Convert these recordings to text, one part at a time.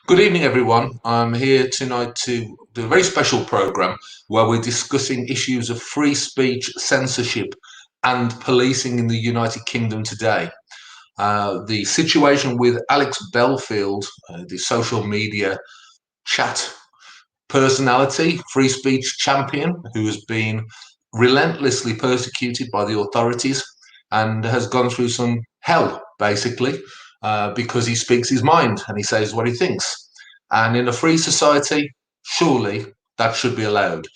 Good evening, everyone. I'm here tonight to do a very special programme where we're discussing issues of free speech, censorship, and policing in the United Kingdom today. The situation with Alex Belfield, the social media chat personality, free speech champion, who has been relentlessly persecuted by the authorities and has gone through some hell, basically, because he speaks his mind and he says what he thinks. And in a free society, surely that should be allowed.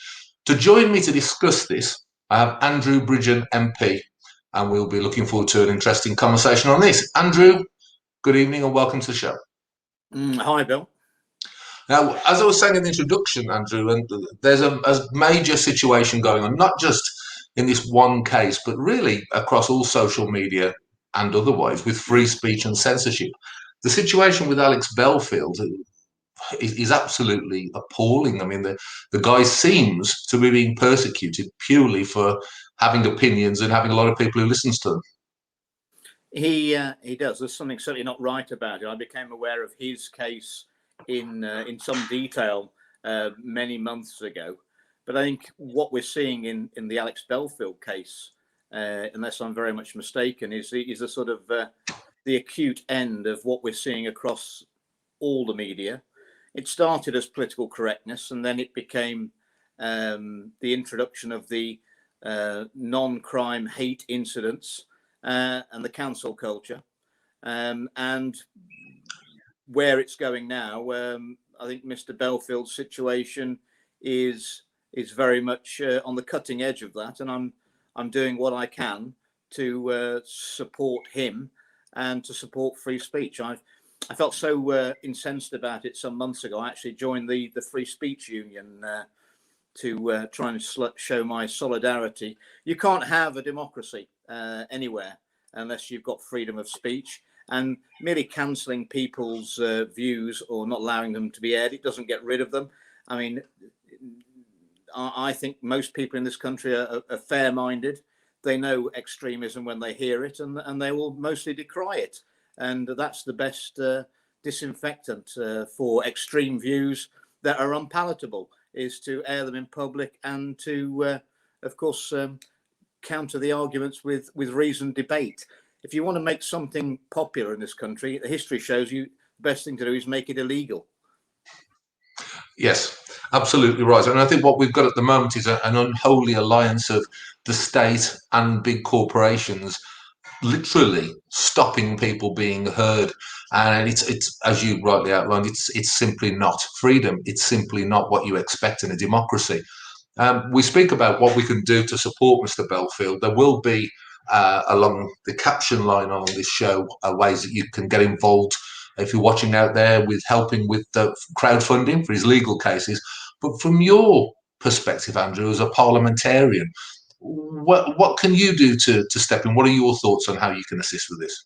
To join me to discuss this, I have Andrew Bridgen MP, and we'll be looking forward to an interesting conversation on this. Andrew, good evening and welcome to the show. Hi, Bill. Now, as I was saying in the introduction, Andrew, and there's a major situation going on, not just in this one case, but really across all social media and otherwise with free speech and censorship. The situation with Alex Belfield is absolutely appalling. I mean, the guy seems to be being persecuted purely for having opinions and having a lot of people who listens to them. He does. There's something certainly not right about it. I became aware of his case in some detail many months ago, but I think what we're seeing in the Alex Belfield case, unless I'm very much mistaken, is a sort of the acute end of what we're seeing across all the media. It started as political correctness, and then it became the introduction of the non-crime hate incidents and the cancel culture. And where it's going now, I think Mr. Belfield's situation is very much on the cutting edge of that, and I'm doing what I can to support him and to support free speech. I felt so incensed about it some months ago. I actually joined the Free Speech Union to try and show my solidarity. You can't have a democracy anywhere unless you've got freedom of speech, and merely cancelling people's views or not allowing them to be aired, it doesn't get rid of them. I mean, I think most people in this country are fair-minded. They know extremism when they hear it, and they will mostly decry it. And that's the best disinfectant for extreme views that are unpalatable, is to air them in public and to, of course, counter the arguments with reasoned debate. If you want to make something popular in this country, the history shows you the best thing to do is make it illegal. Yes, absolutely right. And I think what we've got at the moment is an unholy alliance of the state and big corporations literally stopping people being heard. And it's as you rightly outlined, it's simply not freedom. It's simply not what you expect in a democracy. We speak about what we can do to support Mr. Belfield. There will be along the caption line on this show ways that you can get involved if you're watching out there with helping with the crowdfunding for his legal cases. But from your perspective, Andrew, as a parliamentarian, what can you do to step in? What are your thoughts on how you can assist with this?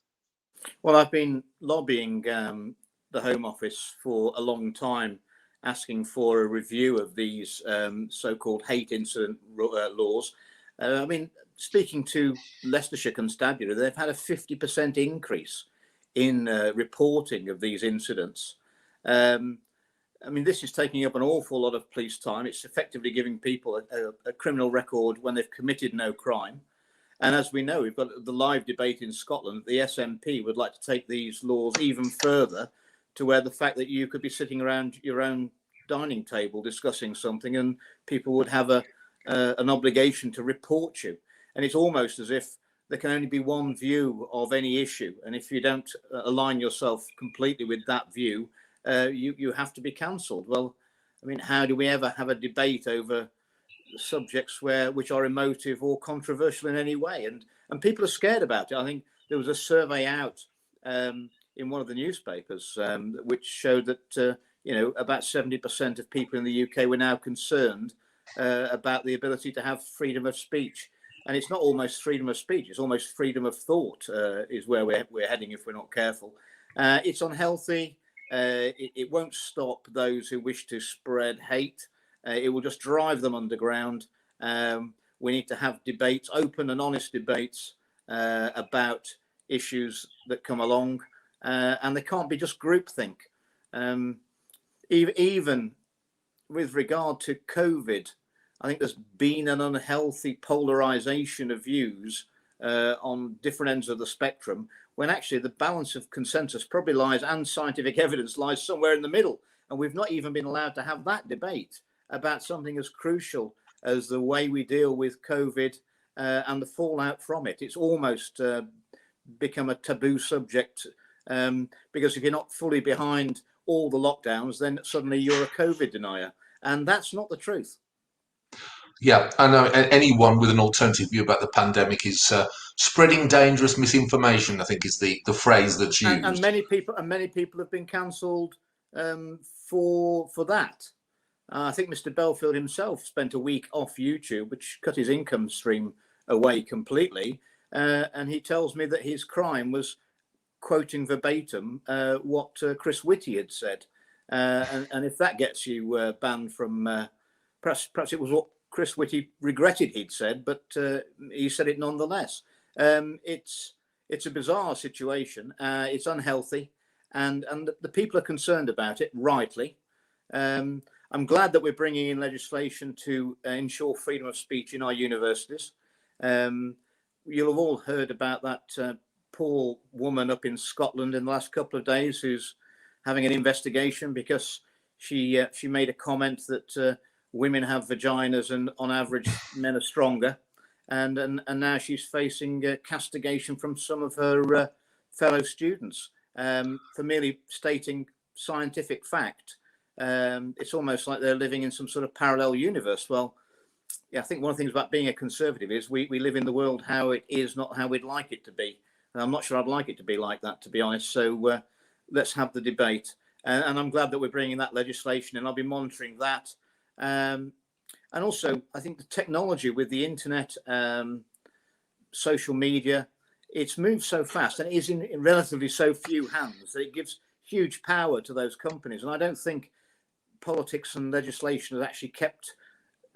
Well, I've been lobbying the Home Office for a long time, asking for a review of these so-called hate incident laws. I mean, speaking to Leicestershire Constabulary, they've had a 50% increase in reporting of these incidents. I mean, this is taking up an awful lot of police time. It's effectively giving people a criminal record when they've committed no crime. And as we know, we've got the live debate in Scotland. The SNP would like to take these laws even further, to where the fact that you could be sitting around your own dining table discussing something and people would have an obligation to report you. And it's almost as if there can only be one view of any issue. And if you don't align yourself completely with that view, you have to be cancelled. Well, I mean, how do we ever have a debate over subjects which are emotive or controversial in any way? And people are scared about it. I think there was a survey out in one of the newspapers which showed that about 70% of people in the UK were now concerned about the ability to have freedom of speech. And it's not almost freedom of speech, it's almost freedom of thought is where we're heading if we're not careful. It's unhealthy. It won't stop those who wish to spread hate. It will just drive them underground. We need to have debates, open and honest debates about issues that come along, and they can't be just groupthink. even with regard to COVID, I think there's been an unhealthy polarization of views on different ends of the spectrum, when actually the balance of consensus probably lies, and scientific evidence lies, somewhere in the middle. And we've not even been allowed to have that debate about something as crucial as the way we deal with COVID and the fallout from it. It's almost become a taboo subject, because if you're not fully behind all the lockdowns, then suddenly you're a COVID denier. And that's not the truth. Yeah, I know anyone with an alternative view about the pandemic is spreading dangerous misinformation, I think is the phrase that's used. And many people have been cancelled for that. I think Mr. Belfield himself spent a week off YouTube, which cut his income stream away completely. And he tells me that his crime was quoting verbatim what Chris Whitty had said. And if that gets you banned from, perhaps it was what Chris Whitty regretted he'd said, but he said it nonetheless. It's a bizarre situation. It's unhealthy, and the people are concerned about it, rightly. I'm glad that we're bringing in legislation to ensure freedom of speech in our universities. You'll have all heard about that poor woman up in Scotland in the last couple of days who's having an investigation because she made a comment that women have vaginas and on average men are stronger, and now she's facing castigation from some of her fellow students for merely stating scientific fact. It's almost like they're living in some sort of parallel universe. Well, yeah, I think one of the things about being a conservative is we live in the world how it is, not how we'd like it to be. And I'm not sure I'd like it to be like that, to be honest. So let's have the debate. And I'm glad that we're bringing that legislation, and I'll be monitoring that. And also, I think the technology with the internet, social media, it's moved so fast, and it is in relatively so few hands that it gives huge power to those companies. And I don't think politics and legislation has actually kept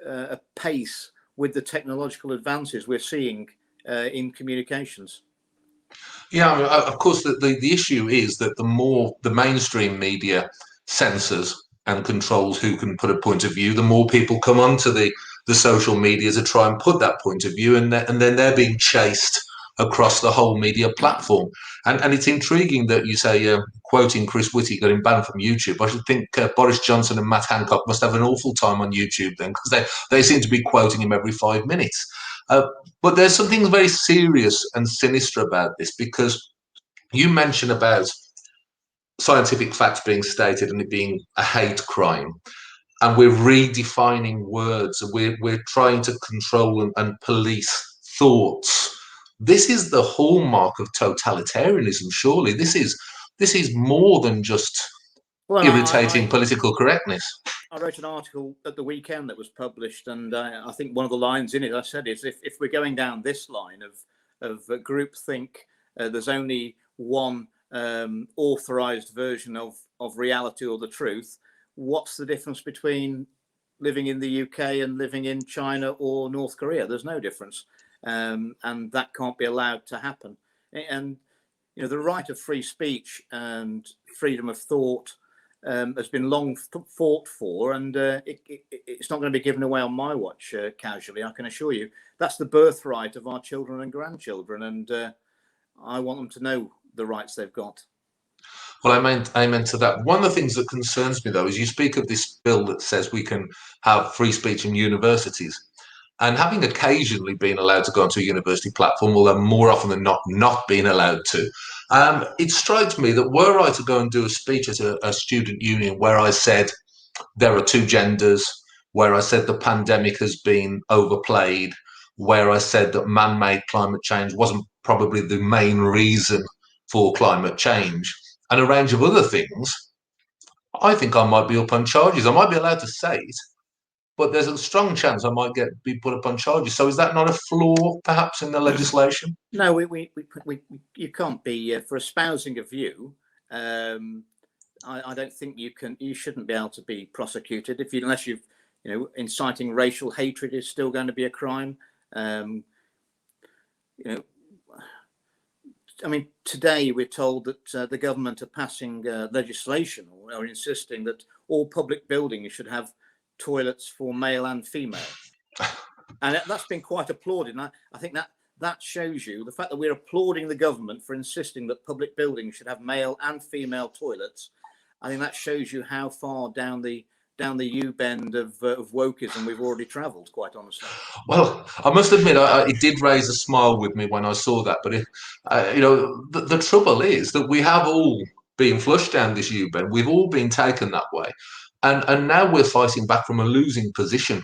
a pace with the technological advances we're seeing in communications. Yeah, I mean, of course, the issue is that the more the mainstream media censors and controls who can put a point of view, the more people come onto the social media to try and put that point of view, and then they're being chased across the whole media platform. And it's intriguing that you say, quoting Chris Whitty, got him banned from YouTube. I should think Boris Johnson and Matt Hancock must have an awful time on YouTube then, because they seem to be quoting him every 5 minutes. But there's something very serious and sinister about this, because you mention about scientific facts being stated and it being a hate crime, and we're redefining words, and we're trying to control and police thoughts. This is the hallmark of totalitarianism. Surely this is more than just irritating political correctness. I wrote an article at the weekend that was published, and I think one of the lines in it I said is, if we're going down this line of groupthink, there's only one authorized version of reality or the truth. What's the difference between living in the UK and living in China or North Korea? There's no difference, and that can't be allowed to happen. And the right of free speech and freedom of thought has been long fought for, and it's not going to be given away on my watch casually, I can assure you. That's the birthright of our children and grandchildren, and I want them to know the rights they've got. Well, amen to that. One of the things that concerns me, though, is you speak of this bill that says we can have free speech in universities. And having occasionally been allowed to go onto a university platform, although more often than not being allowed to, it strikes me that were I to go and do a speech at a student union where I said there are two genders, where I said the pandemic has been overplayed, where I said that man-made climate change wasn't probably the main reason for climate change, and a range of other things, I think I might be up on charges. I might be allowed to say it, but there's a strong chance I might be put up on charges. So is that not a flaw, perhaps, in the legislation? No, you can't be for espousing a view. I don't think you shouldn't be able to be prosecuted unless you've, inciting racial hatred is still going to be a crime. I mean, today we're told that the government are passing legislation or insisting that all public buildings should have toilets for male and female. And that's been quite applauded. And I think that shows you the fact that we're applauding the government for insisting that public buildings should have male and female toilets. I think that shows you how far down the U-bend of wokeism we've already travelled, quite honestly. Well, I must admit, it did raise a smile with me when I saw that. But the trouble is that we have all been flushed down this U-bend. We've all been taken that way, and now we're fighting back from a losing position,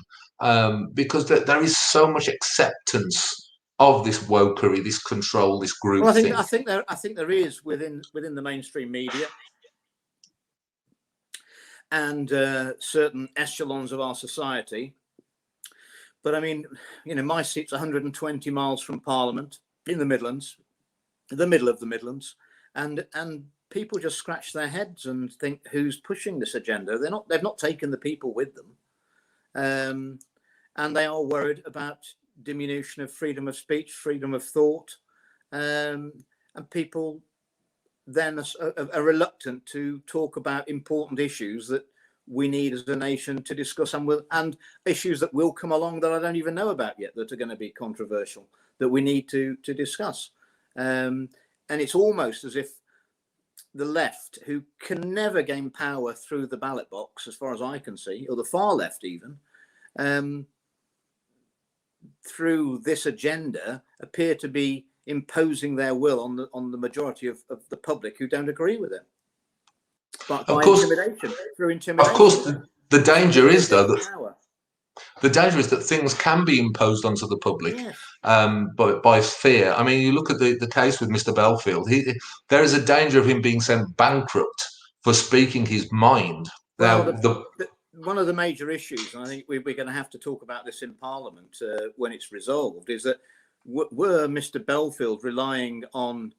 because there is so much acceptance of this wokery, this control, this group thing. I think there is within the mainstream media and certain echelons of our society. But I mean, my seat's 120 miles from Parliament in the Midlands, the middle of the Midlands, and people just scratch their heads and think, who's pushing this agenda? They've not taken the people with them, and they are worried about diminution of freedom of speech, freedom of thought, and people then are reluctant to talk about important issues that we need as a nation to discuss, and issues that will come along that I don't even know about yet that are going to be controversial, that we need to discuss. And it's almost as if the left, who can never gain power through the ballot box, as far as I can see, or the far left even, through this agenda, appear to be imposing their will on the majority of the public who don't agree with it. But by intimidation, through intimidation. Of course, the danger is, though, that the danger is that things can be imposed onto the public, yes, by fear. I mean, you look at the case with Mr. Belfield. There is a danger of him being sent bankrupt for speaking his mind. Well, one of the major issues, and I think we're going to have to talk about this in Parliament when it's resolved, is that were Mr. Belfield relying on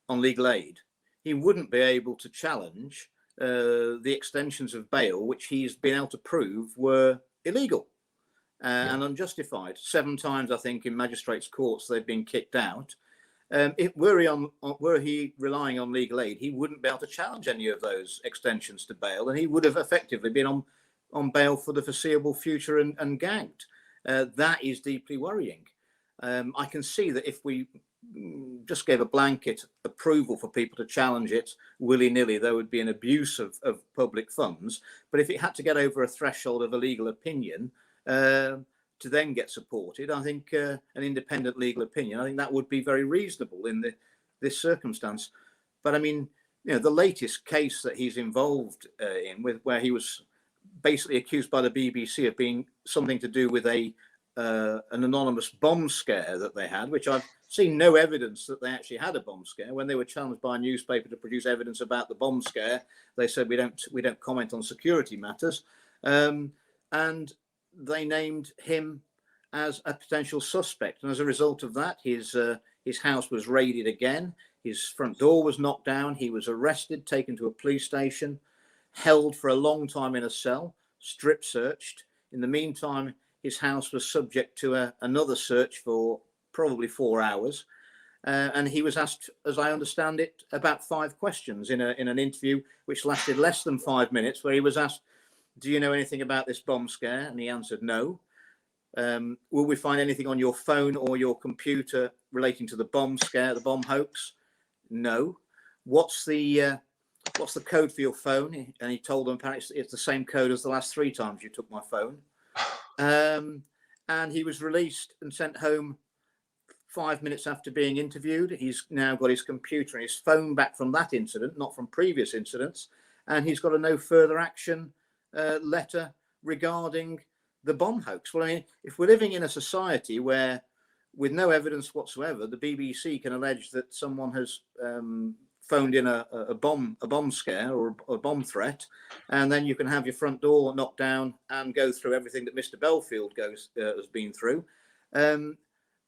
legal aid, he wouldn't be able to challenge the extensions of bail, which he's been able to prove were illegal and unjustified. 7 times, I think, in magistrates' courts they've been kicked out. Were he relying on legal aid, he wouldn't be able to challenge any of those extensions to bail, and he would have effectively been on bail for the foreseeable future and gagged. That is deeply worrying. I can see that if we just gave a blanket approval for people to challenge it willy-nilly, there would be an abuse of public funds. But if it had to get over a threshold of a legal opinion to then get supported, I think an independent legal opinion, I think that would be very reasonable in this circumstance. But I mean, the latest case that he's involved in, where he was basically accused by the BBC of being something to do with an anonymous bomb scare that they had, which I've seen no evidence that they actually had a bomb scare. When they were challenged by a newspaper to produce evidence about the bomb scare, they said we don't comment on security matters, and they named him as a potential suspect. And as a result of that, his house was raided again. His front door was knocked down. He was arrested, taken to a police station, held for a long time in a cell, strip searched. In the meantime, his house was subject to another search for probably 4 hours. And he was asked, as I understand it, about 5 questions in an interview which lasted less than 5 minutes, where he was asked, do you know anything about this bomb scare? And he answered no. Will we find anything on your phone or your computer relating to the bomb scare, the bomb hoax? No. What's the code for your phone? And he told them apparently it's the same code as the last 3 times you took my phone. And he was released and sent home 5 minutes after being interviewed. He's now got his computer and his phone back from that incident, not from previous incidents. And he's got a no further action letter regarding the bomb hoax. Well, I mean, if we're living in a society where, with no evidence whatsoever, the BBC can allege that someone has phoned in a bomb scare or a bomb threat, and then you can have your front door knocked down and go through everything that Mr. Belfield has been through.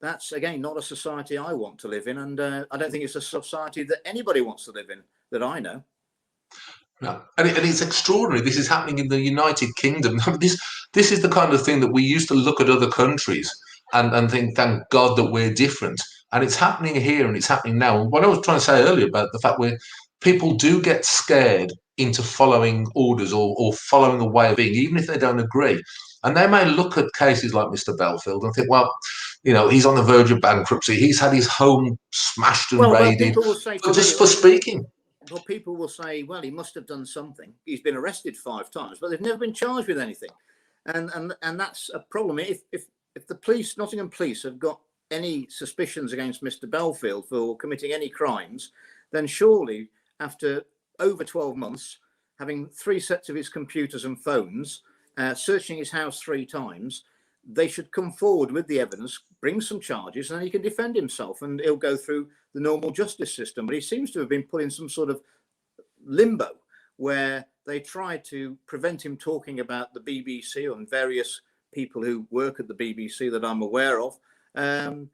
That's, again, not a society I want to live in, and I don't think it's a society that anybody wants to live in that I know. No. And it's extraordinary. This is happening in the United Kingdom. This is the kind of thing that we used to look at other countries and think, thank God that we're different. And it's happening here and it's happening now. And what I was trying to say earlier about the fact where people do get scared into following orders or following a way of being, even if they don't agree. And they may look at cases like Mr. Belfield and think, well, he's on the verge of bankruptcy. He's had his home smashed and Well, raided people will say to just me, for speaking. well, people will say, well, he must have done something. He's been arrested 5 times, but they've never been charged with anything. And that's a problem. If the police, Nottingham police, have got any suspicions against Mr. Belfield for committing any crimes, then surely after over 12 months, having 3 sets of his computers and phones, searching his house 3 times, they should come forward with the evidence, bring some charges, and then he can defend himself and he'll go through the normal justice system. But he seems to have been put in some sort of limbo where they tried to prevent him talking about the BBC and various people who work at the BBC that I'm aware of. And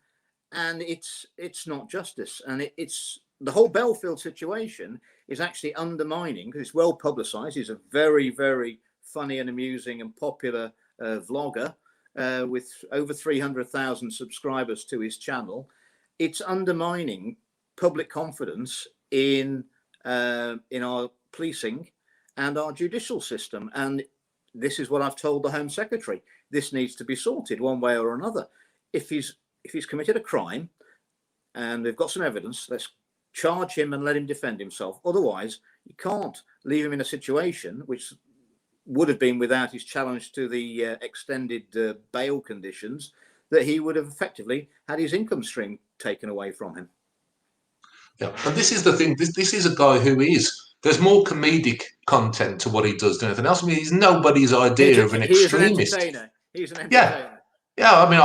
it's not justice. And it's the whole Belfield situation is actually undermining, because it's well publicized. He's a very, very funny and amusing and popular vlogger with over 300,000 subscribers to his channel. It's undermining public confidence in our policing and our judicial system. And this is what I've told the Home Secretary. This needs to be sorted one way or another. If he's committed a crime and they've got some evidence, let's charge him and let him defend himself. Otherwise, you can't leave him in a situation which would have been without his challenge to the extended bail conditions, that he would have effectively had his income stream taken away from him. Yeah, and this is the thing. This is a guy who there's more comedic content to what he does than anything else. I mean, he's nobody's idea of an extremist. He's an entertainer. Yeah. I mean,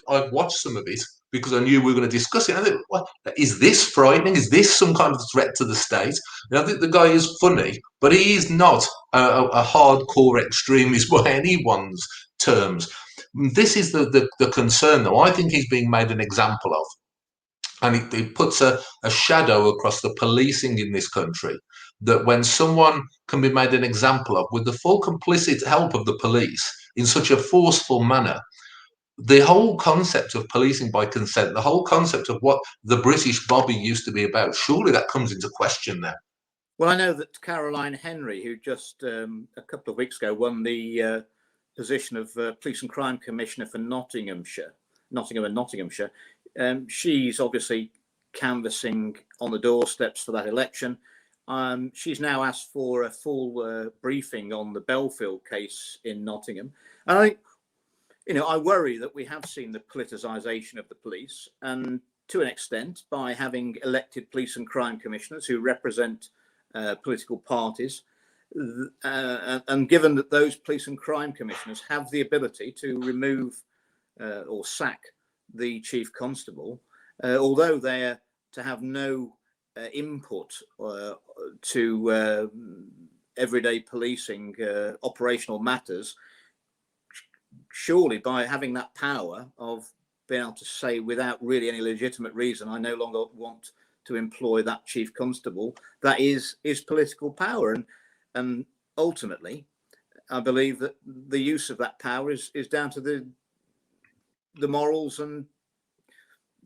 I've watched some of it because I knew we were going to discuss it. I think, well, is this frightening? Is this some kind of threat to the state? I think the guy is funny, but he is not a hardcore extremist by anyone's terms. This is the concern, though. I think he's being made an example of. And it puts a shadow across the policing in this country, that when someone can be made an example of with the full complicit help of the police in such a forceful manner, the whole concept of policing by consent, the whole concept of what the British Bobby used to be about, surely that comes into question now. Well, I know that Caroline Henry, who just a couple of weeks ago won the position of Police and Crime Commissioner for Nottingham and Nottinghamshire, she's obviously canvassing on the doorsteps for that election. She's now asked for a full briefing on the Belfield case in Nottingham. And I worry that we have seen the politicisation of the police, and to an extent by having elected police and crime commissioners who represent political parties. And given that those police and crime commissioners have the ability to remove or sack the chief constable, although they're to have no input to everyday policing operational matters, surely by having that power of being able to say without really any legitimate reason, I no longer want to employ that chief constable, that is political power. And ultimately, I believe that the use of that power is down to the morals and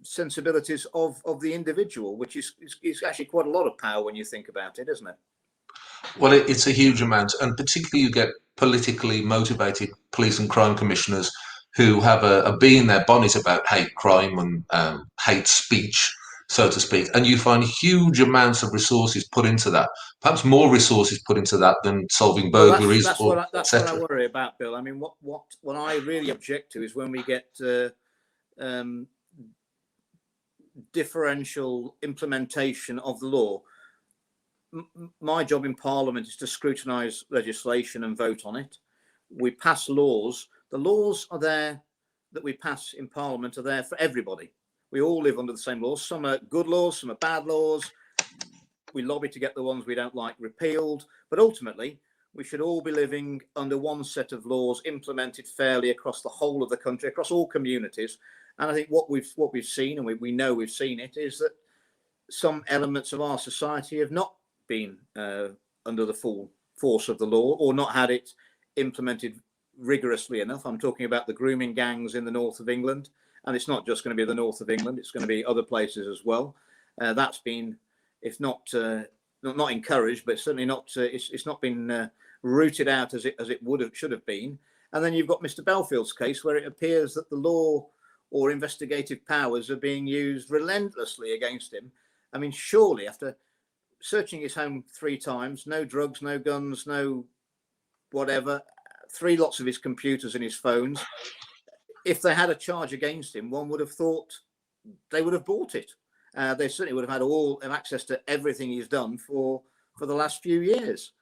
sensibilities of the individual, which is actually quite a lot of power when you think about it, isn't it? Well, it's a huge amount, and particularly you get politically motivated police and crime commissioners who have a bee in their bonnet about hate crime and hate speech, so to speak, and you find huge amounts of resources put into that, perhaps more resources put into that than solving burglaries. Well, that's what I worry about, Bill. I mean, what I really object to is when we get differential implementation of the law. My job in Parliament is to scrutinise legislation and vote on it. We pass laws. The laws are there that we pass in Parliament are there for everybody. We all live under the same laws. Some are good laws, some are bad laws. We lobby to get the ones we don't like repealed. But ultimately, we should all be living under one set of laws implemented fairly across the whole of the country, across all communities. And I think what we've seen, and we know we've seen it, is that some elements of our society have not been under the full force of the law, or not had it implemented rigorously enough. I'm talking about the grooming gangs in the north of England and it's not just going to be the north of England, it's going to be other places as well. That's been, if not encouraged, but certainly not, it's not been rooted out as it should have been. And then you've got Mr. Belfield's case, where it appears that the law or investigative powers are being used relentlessly against him. I mean, surely after searching his home 3 times, no drugs, no guns, no whatever, 3 lots of his computers and his phones, if they had a charge against him, one would have thought they would have bought it. They certainly would have had all access to everything he's done for the last few years.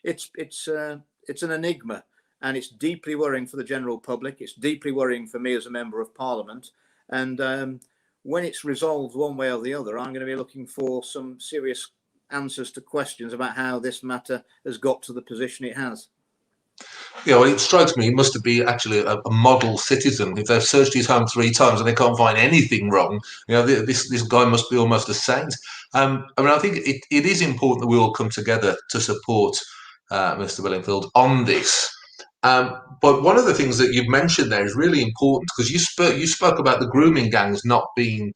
It's an enigma, and it's deeply worrying for the general public. It's deeply worrying for me as a member of Parliament. And when it's resolved one way or the other, I'm going to be looking for some serious answers to questions about how this matter has got to the position it has. Yeah, well, it strikes me he must be actually a model citizen. If they've searched his home 3 times and they can't find anything wrong, this guy must be almost a saint. I mean, I think it is important that we all come together to support Mr. Belfield on this. But one of the things that you've mentioned there is really important, because you spoke about the grooming gangs not being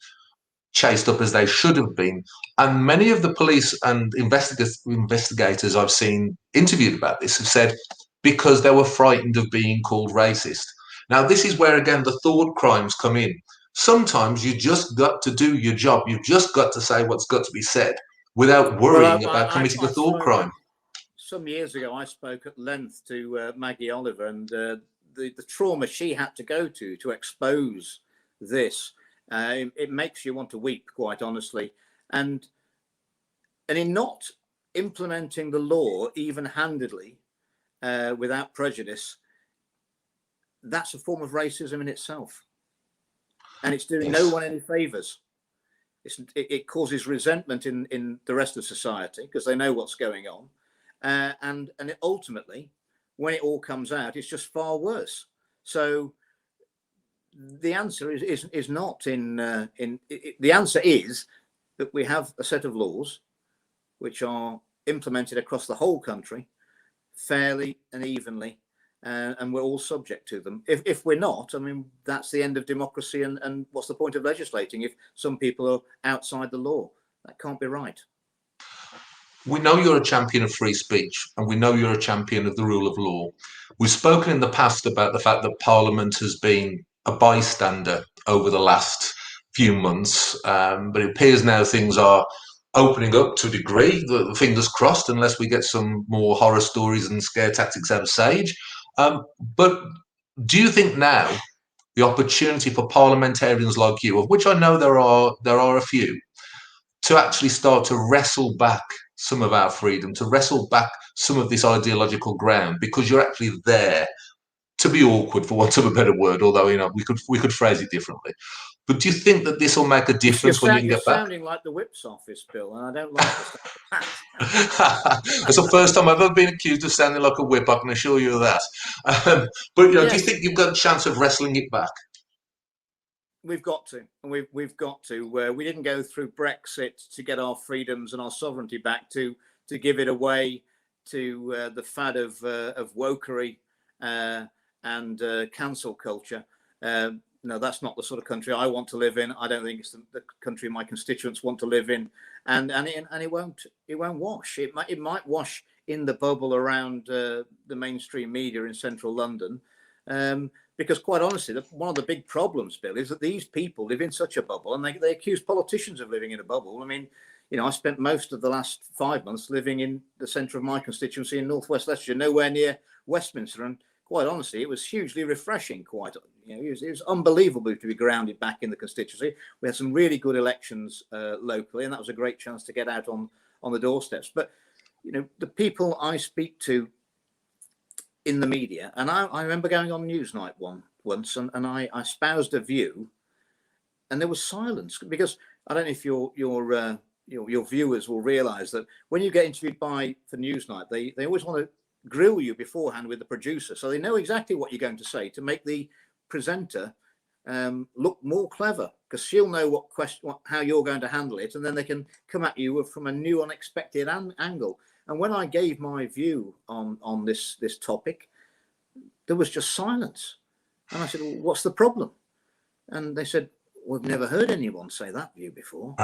chased up as they should have been. And many of the police and investigators I've seen interviewed about this have said because they were frightened of being called racist. Now, this is where, again, the thought crimes come in. Sometimes you just got to do your job. You've just got to say what's got to be said without worrying about committing a thought crime. Some years ago, I spoke at length to Maggie Oliver, and the trauma she had to go to expose this. It makes you want to weep, quite honestly. And in not implementing the law even-handedly, without prejudice, that's a form of racism in itself. And it's doing no one any favours. It causes resentment in the rest of society, because they know what's going on. And ultimately, when it all comes out, it's just far worse. So the answer is not the answer is that we have a set of laws which are implemented across the whole country fairly and evenly, and we're all subject to them. If we're not, I mean, that's the end of democracy, and what's the point of legislating if some people are outside the law? That can't be right. We know you're a champion of free speech, and we know you're a champion of the rule of law. We've spoken in the past about the fact that Parliament has been a bystander over the last few months, but it appears now things are opening up to a degree. The fingers crossed, unless we get some more horror stories and scare tactics out of Sage. But do you think now the opportunity for parliamentarians like you, of which I know there are a few, to actually start to wrestle back some of our freedom, to wrestle back some of this ideological ground, because you're actually there, to be awkward for want of a better word, although we could phrase it differently. But do you think that this will make a difference when you can get back? You're sounding like the Whip's office, Bill, and I don't like this. It's the first time I've ever been accused of sounding like a whip, I can assure you of that. But yes. Do you think you've got a chance of wrestling it back? We've got to, and we've got to. We didn't go through Brexit to get our freedoms and our sovereignty back to give it away to the fad of wokery and cancel culture. No, that's not the sort of country I want to live in. I don't think it's the country my constituents want to live in, and it won't wash. It might wash in the bubble around the mainstream media in central London. Because quite honestly, one of the big problems, Bill, is that these people live in such a bubble, and they accuse politicians of living in a bubble. I mean, I spent most of the last 5 months living in the centre of my constituency in northwest Leicestershire, nowhere near Westminster, and quite honestly, it was hugely refreshing. It was unbelievable to be grounded back in the constituency. We had some really good elections locally, and that was a great chance to get out on the doorsteps. But the people I speak to in the media, and I remember going on Newsnight once, and I espoused a view, and there was silence, because I don't know if your viewers will realise that when you get interviewed for Newsnight, they always want to grill you beforehand with the producer, so they know exactly what you're going to say to make the presenter look more clever, because she'll know how you're going to handle it, and then they can come at you from a new, unexpected angle. And when I gave my view on this topic, there was just silence. And I said, well, what's the problem? And they said, we've never heard anyone say that view before.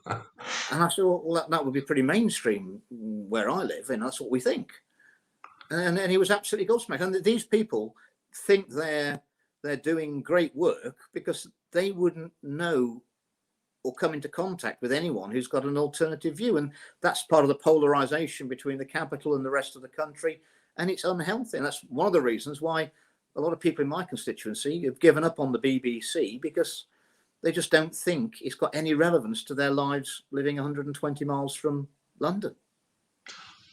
And I said, well, that would be pretty mainstream where I live, and that's what we think. And he was absolutely gobsmacked. And these people think they're doing great work because they wouldn't know or come into contact with anyone who's got an alternative view. And that's part of the polarization between the capital and the rest of the country. And it's unhealthy. And that's one of the reasons why a lot of people in my constituency have given up on the BBC, because they just don't think it's got any relevance to their lives living 120 miles from London.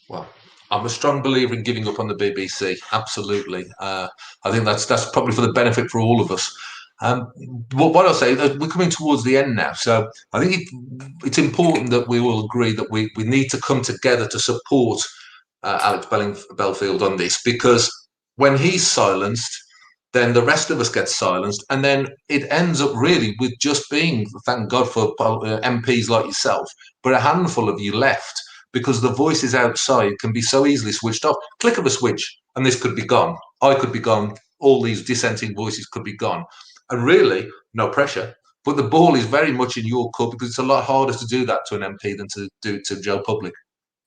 Well, I'm a strong believer in giving up on the BBC. Absolutely. I think that's probably for the benefit for all of us. What I'll say, we're coming towards the end now. So I think it's important that we all agree that we need to come together to support Alex Belfield on this, because when he's silenced, then the rest of us get silenced, and then it ends up really with just being, thank God for MPs like yourself, but a handful of you left, because the voices outside can be so easily switched off. Click of a switch, and this could be gone. I could be gone. All these dissenting voices could be gone. And really, no pressure. But the ball is very much in your court, because it's a lot harder to do that to an MP than to do it to Joe Public.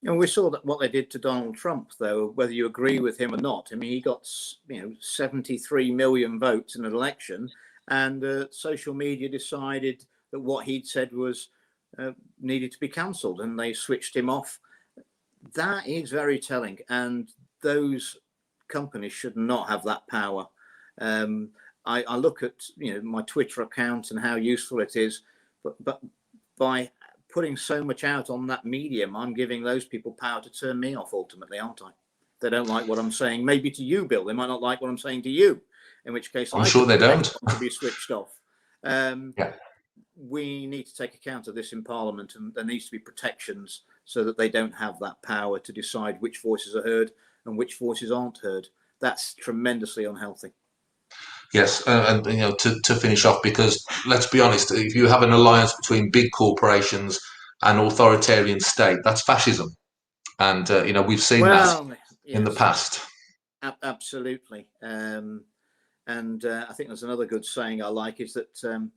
And we saw that what they did to Donald Trump, though, whether you agree with him or not. I mean, he got 73 million votes in an election, and social media decided that what he'd said was needed to be cancelled, and they switched him off. That is very telling, and those companies should not have that power. I look at my Twitter account and how useful it is, but by putting so much out on that medium, I'm giving those people power to turn me off ultimately, aren't I? They don't like what I'm saying, maybe to you, Bill. They might not like what I'm saying to you, in which case I'm sure they don't to be switched off. Yeah. We need to take account of this in Parliament, and there needs to be protections so that they don't have that power to decide which voices are heard and which voices aren't heard. That's tremendously unhealthy. Yes, and to finish off, because let's be honest, if you have an alliance between big corporations and authoritarian state, that's fascism, and we've seen that in the past. Absolutely, and I think there's another good saying I like, is that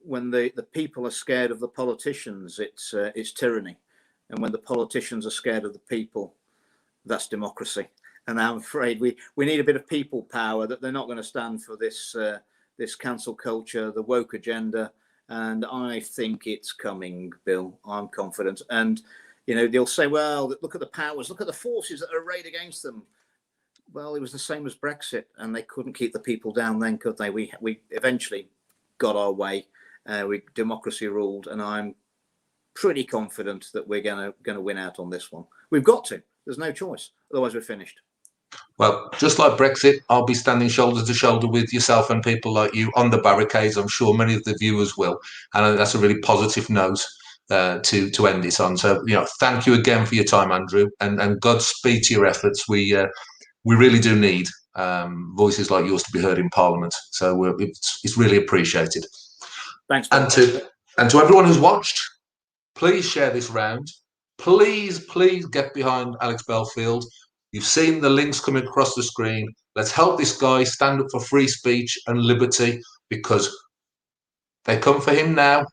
when the people are scared of the politicians, it's tyranny, and when the politicians are scared of the people, that's democracy. And I'm afraid we need a bit of people power, that they're not going to stand for this cancel culture, the woke agenda. And I think it's coming, Bill. I'm confident. And, they'll say, well, look at the powers, look at the forces that are arrayed against them. Well, it was the same as Brexit, and they couldn't keep the people down then, could they? We eventually got our way. Democracy ruled, and I'm pretty confident that we're going to win out on this one. We've got to. There's no choice. Otherwise, we're finished. Well, just like Brexit, I'll be standing shoulder to shoulder with yourself and people like you on the barricades. I'm sure many of the viewers will, and I think that's a really positive note to end this on. So, thank you again for your time, Andrew, and Godspeed to your efforts. We really do need voices like yours to be heard in Parliament. So it's really appreciated. Thanks, Bill. And to everyone who's watched, please share this round. Please get behind Alex Belfield. You've seen the links coming across the screen. Let's help this guy stand up for free speech and liberty, because they come for him now.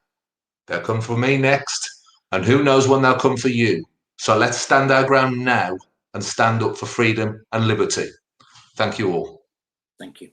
They'll come for me next. And who knows when they'll come for you. So let's stand our ground now and stand up for freedom and liberty. Thank you all. Thank you.